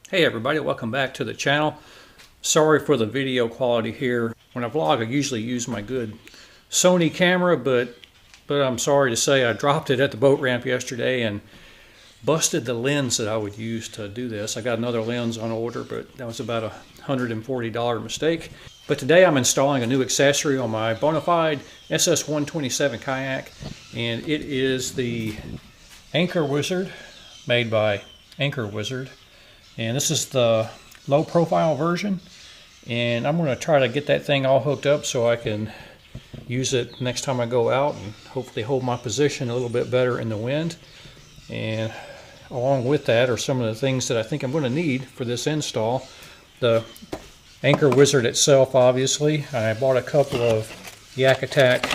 Hey everybody, welcome back to the channel. Sorry for the video quality here. When I vlog, I usually use my good Sony camera, but I'm sorry to say I dropped it at the boat ramp yesterday and busted the lens that I would use to do this. I got another lens on order, but that was about a $140 mistake. But today I'm installing a new accessory on my Bonafide SS127 kayak, and it is the Anchor Wizard, made by Anchor Wizard. And this is the low profile version, and I'm going to try to get that thing all hooked up so I can use it next time I go out and hopefully hold my position a little bit better in the wind. And along with that are some of the things that I think I'm going to need for this install. The Anchor Wizard itself, obviously. I bought a couple of Yak Attack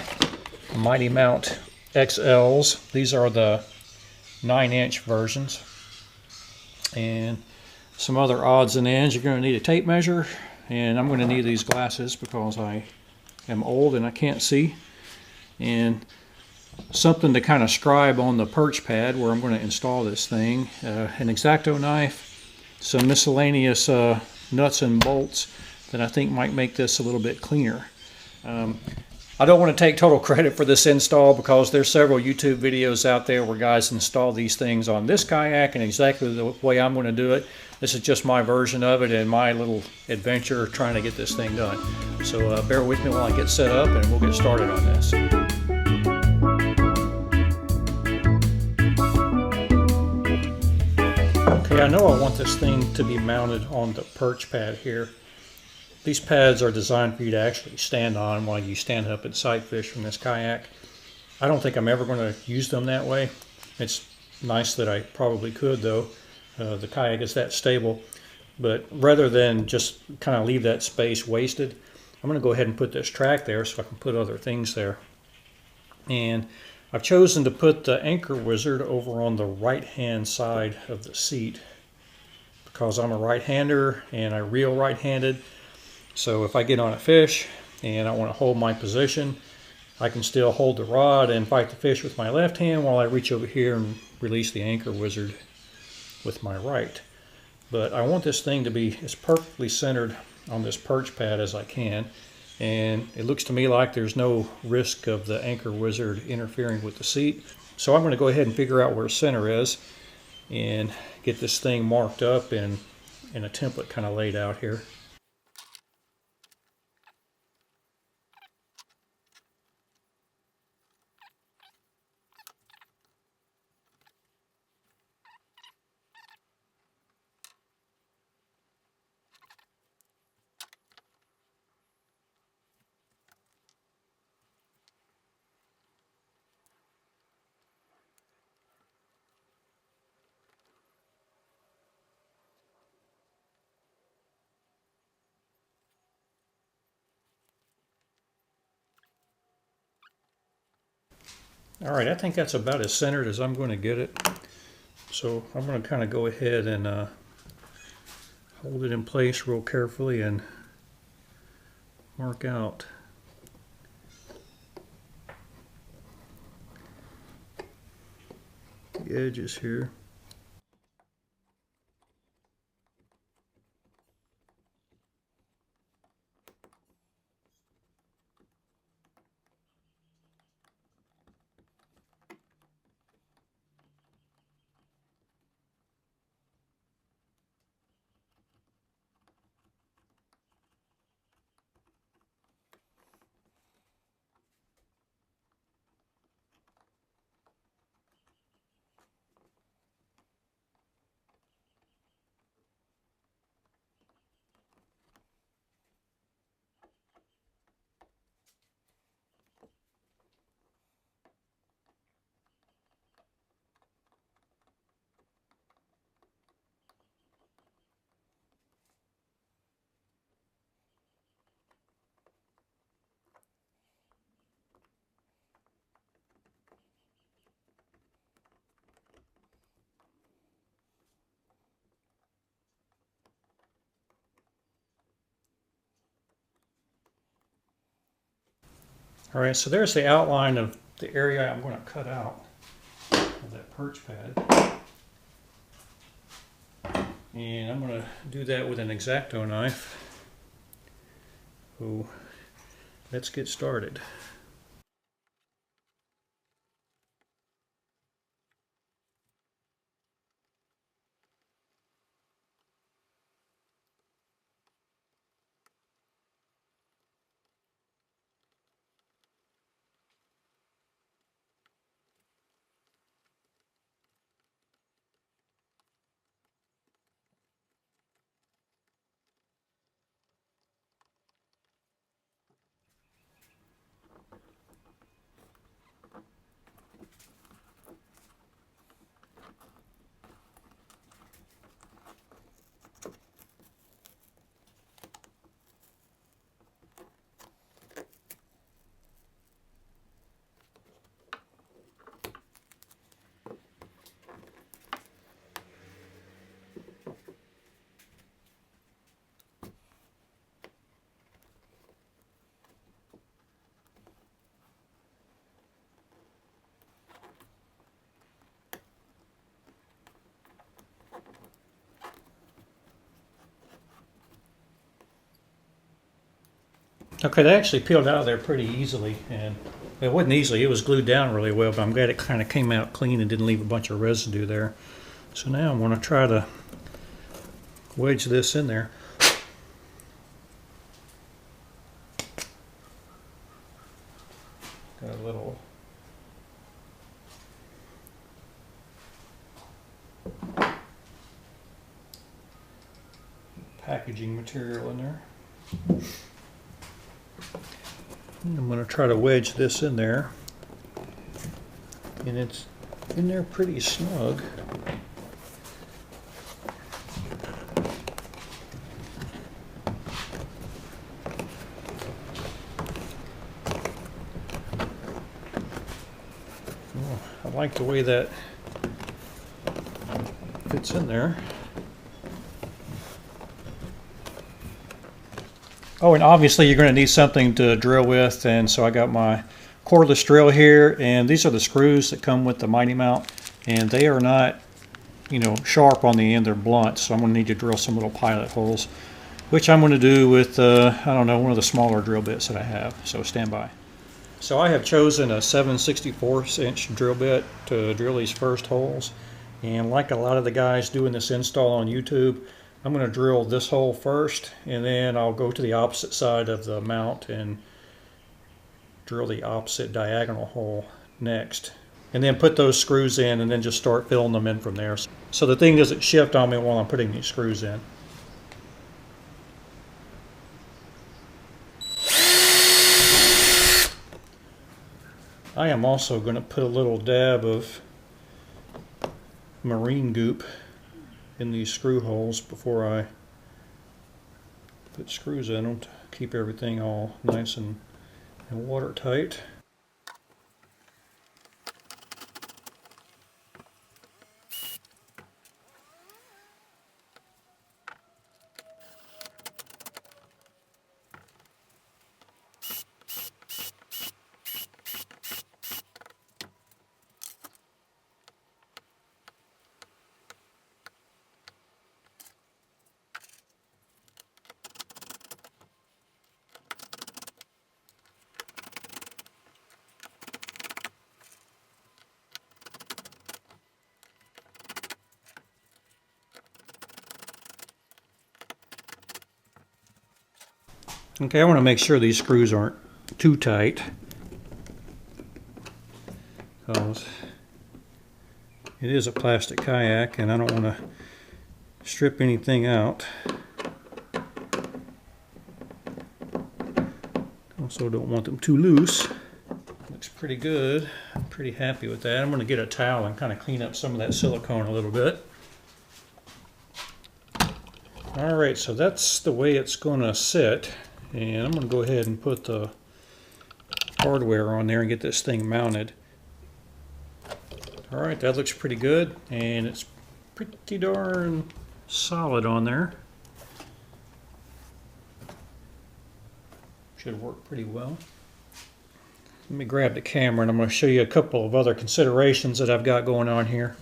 Mighty Mount XLs. These are the 9-inch versions. And some other odds and ends. You're going to need a tape measure, and I'm going to need these glasses because I am old and I can't see, and something to kind of scribe on the perch pad where I'm going to install this thing, an X-Acto knife, some miscellaneous nuts and bolts that I think might make this a little bit cleaner. I don't want to take total credit for this install because there's several YouTube videos out there where guys install these things on this kayak and exactly the way I'm going to do it. This is just my version of it and my little adventure trying to get this thing done. So bear with me while I get set up and we'll get started on this. Okay, I know I want this thing to be mounted on the perch pad here. These pads are designed for you to actually stand on while you stand up and sight fish from this kayak. I don't think I'm ever going to use them that way. It's nice that I probably could though. The kayak is that stable. But rather than just kind of leave that space wasted, I'm going to go ahead and put this track there so I can put other things there. And I've chosen to put the Anchor Wizard over on the right-hand side of the seat because I'm a right-hander and I reel right-handed. So if I get on a fish and I want to hold my position, I can still hold the rod and fight the fish with my left hand while I reach over here and release the Anchor Wizard with my right. But I want this thing to be as perfectly centered on this perch pad as I can. And it looks to me like there's no risk of the Anchor Wizard interfering with the seat. So I'm going to go ahead and figure out where center is and get this thing marked up and in a template kind of laid out here. All right, I think that's about as centered as I'm going to get it. So I'm going to kind of go ahead and hold it in place real carefully and mark out the edges here. All right, so there's the outline of the area I'm going to cut out of that perch pad. And I'm going to do that with an X-Acto knife. So let's get started. Okay, that actually peeled out of there pretty easily, and it wasn't easily, it was glued down really well, but I'm glad it kind of came out clean and didn't leave a bunch of residue there. So now I'm going to try to wedge this in there. Got a little packaging material in there. I'm going to try to wedge this in there, and it's in there pretty snug. Oh, I like the way that fits in there. Oh, and obviously you're going to need something to drill with, and so I got my cordless drill here, and these are the screws that come with the Mighty Mount, and they are not, you know, sharp on the end, they're blunt, so I'm going to need to drill some little pilot holes, which I'm going to do with, I don't know, one of the smaller drill bits that I have, so stand by. So I have chosen a 7/64" drill bit to drill these first holes, and like a lot of the guys doing this install on YouTube, I'm going to drill this hole first, and then I'll go to the opposite side of the mount and drill the opposite diagonal hole next. And then put those screws in, and then just start filling them in from there. So the thing doesn't shift on me while I'm putting these screws in. I am also going to put a little dab of marine goop in these screw holes before I put screws in them to keep everything all nice and watertight. Okay, I want to make sure these screws aren't too tight, because it is a plastic kayak and I don't want to strip anything out. Also don't want them too loose. Looks pretty good. I'm pretty happy with that. I'm going to get a towel and kind of clean up some of that silicone a little bit. Alright, so that's the way it's going to sit. And I'm going to go ahead and put the hardware on there and get this thing mounted. Alright, that looks pretty good, and it's pretty darn solid on there. Should work pretty well. Let me grab the camera and I'm going to show you a couple of other considerations that I've got going on here.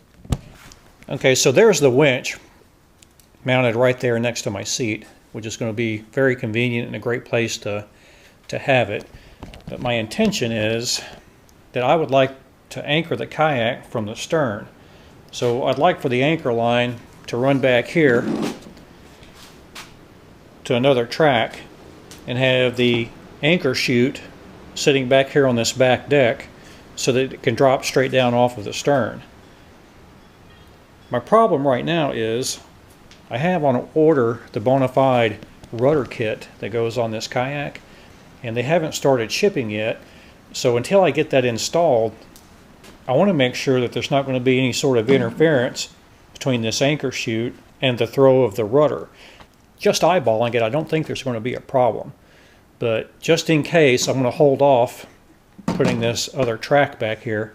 Okay, so there's the winch. mounted right there next to my seat, which is going to be very convenient and a great place to have it. But my intention is that I would like to anchor the kayak from the stern. So I'd like for the anchor line to run back here to another track and have the anchor chute sitting back here on this back deck so that it can drop straight down off of the stern. My problem right now is I have on order the bona fide rudder kit that goes on this kayak, and they haven't started shipping yet. So until I get that installed, I want to make sure that there's not going to be any sort of interference between this anchor chute and the throw of the rudder. Just eyeballing it, I don't think there's going to be a problem. But just in case, I'm going to hold off putting this other track back here.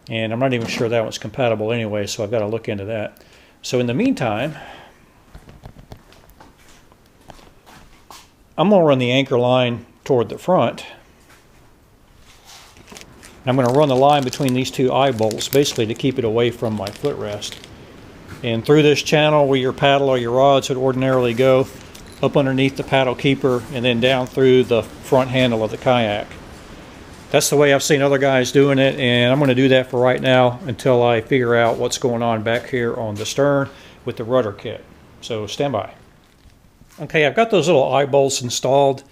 And I'm not even sure that one's compatible anyway, so I've got to look into that. So in the meantime, I'm going to run the anchor line toward the front. I'm going to run the line between these two eye bolts, basically to keep it away from my footrest. And through this channel where your paddle or your rods would ordinarily go, up underneath the paddle keeper, and then down through the front handle of the kayak. That's the way I've seen other guys doing it, and I'm going to do that for right now until I figure out what's going on back here on the stern with the rudder kit. So stand by. Okay, I've got those little eye bolts installed,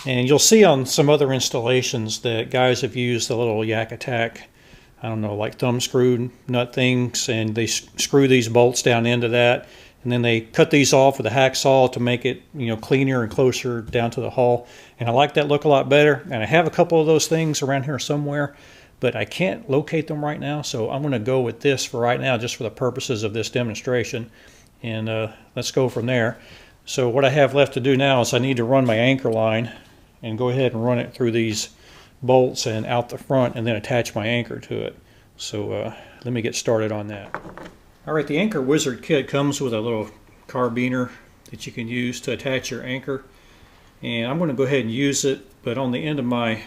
and you'll see on some other installations that guys have used the little Yak Attack, I don't know, like thumb screw nut things, and they screw these bolts down into that, and then they cut these off with a hacksaw to make it, you know, cleaner and closer down to the hull. And I like that look a lot better, and I have a couple of those things around here somewhere, but I can't locate them right now, so I'm going to go with this for right now, just for the purposes of this demonstration, and let's go from there. So what I have left to do now is I need to run my anchor line and go ahead and run it through these bolts and out the front, and then attach my anchor to it. So let me get started on that. Alright, the Anchor Wizard kit comes with a little carabiner that you can use to attach your anchor, and I'm going to go ahead and use it, but on the end of my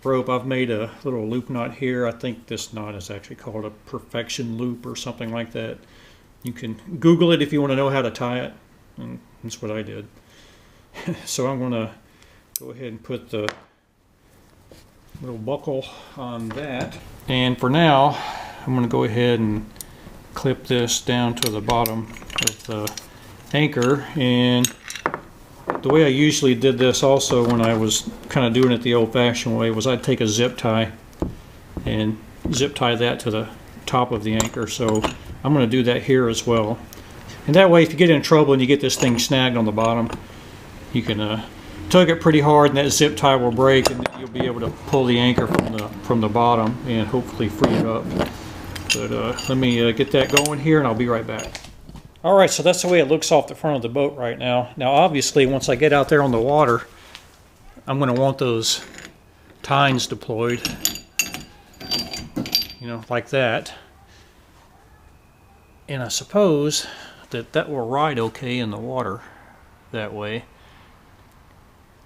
rope I've made a little loop knot here. I think this knot is actually called a perfection loop or something like that. You can Google it if you want to know how to tie it, and that's what I did. So I'm going to go ahead and put the little buckle on that, and for now I'm going to go ahead and clip this down to the bottom of the anchor. And the way I usually did this also when I was kind of doing it the old-fashioned way was I'd take a zip tie and zip tie that to the top of the anchor. So I'm going to do that here as well, and that way if you get in trouble and you get this thing snagged on the bottom, you can tug it pretty hard and that zip tie will break, and you'll be able to pull the anchor from the bottom and hopefully free it up. But let me get that going here, and I'll be right back. Alright, so that's the way it looks off the front of the boat right now. Now obviously once I get out there on the water, I'm going to want those tines deployed, you know, like that. And I suppose that will ride okay in the water that way.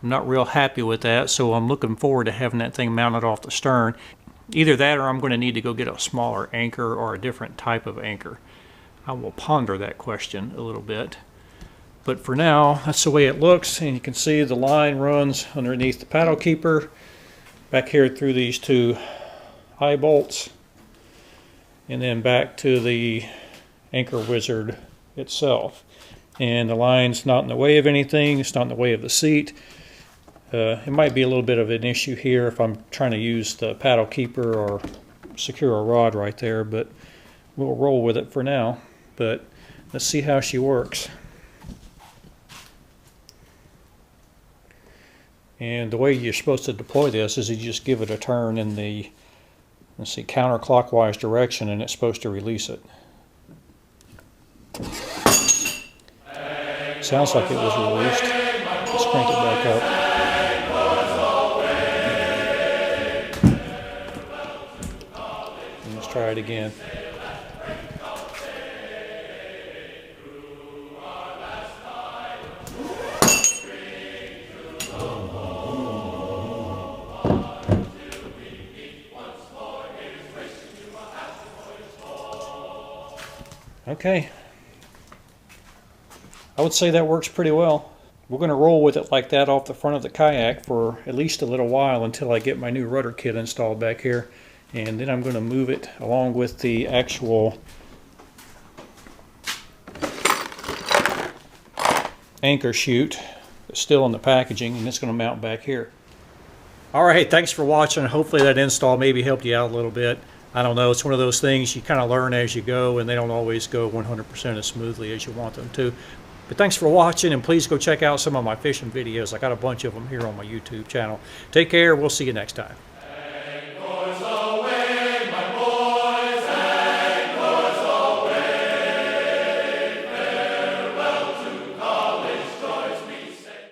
I'm not real happy with that, so I'm looking forward to having that thing mounted off the stern. Either that, or I'm going to need to go get a smaller anchor or a different type of anchor. I will ponder that question a little bit. But for now, that's the way it looks, and you can see the line runs underneath the paddle keeper, back here through these two eye bolts, and then back to the Anchor Wizard itself. And the line's not in the way of anything, it's not in the way of the seat. It might be a little bit of an issue here if I'm trying to use the paddle keeper or secure a rod right there, but we'll roll with it for now. But let's see how she works. And the way you're supposed to deploy this is you just give it a turn in the, let's see, counterclockwise direction, and it's supposed to release it. Sounds like it was released. Let's crank it back up. Let's try it again. Okay. I would say that works pretty well. We're going to roll with it like that off the front of the kayak for at least a little while until I get my new rudder kit installed back here. And then I'm going to move it along with the actual anchor chute that's still in the packaging, and it's going to mount back here. Alright, thanks for watching. Hopefully that install maybe helped you out a little bit. I don't know, it's one of those things you kind of learn as you go, and they don't always go 100% as smoothly as you want them to. But thanks for watching, and please go check out some of my fishing videos. I got a bunch of them here on my YouTube channel. Take care. We'll see you next time.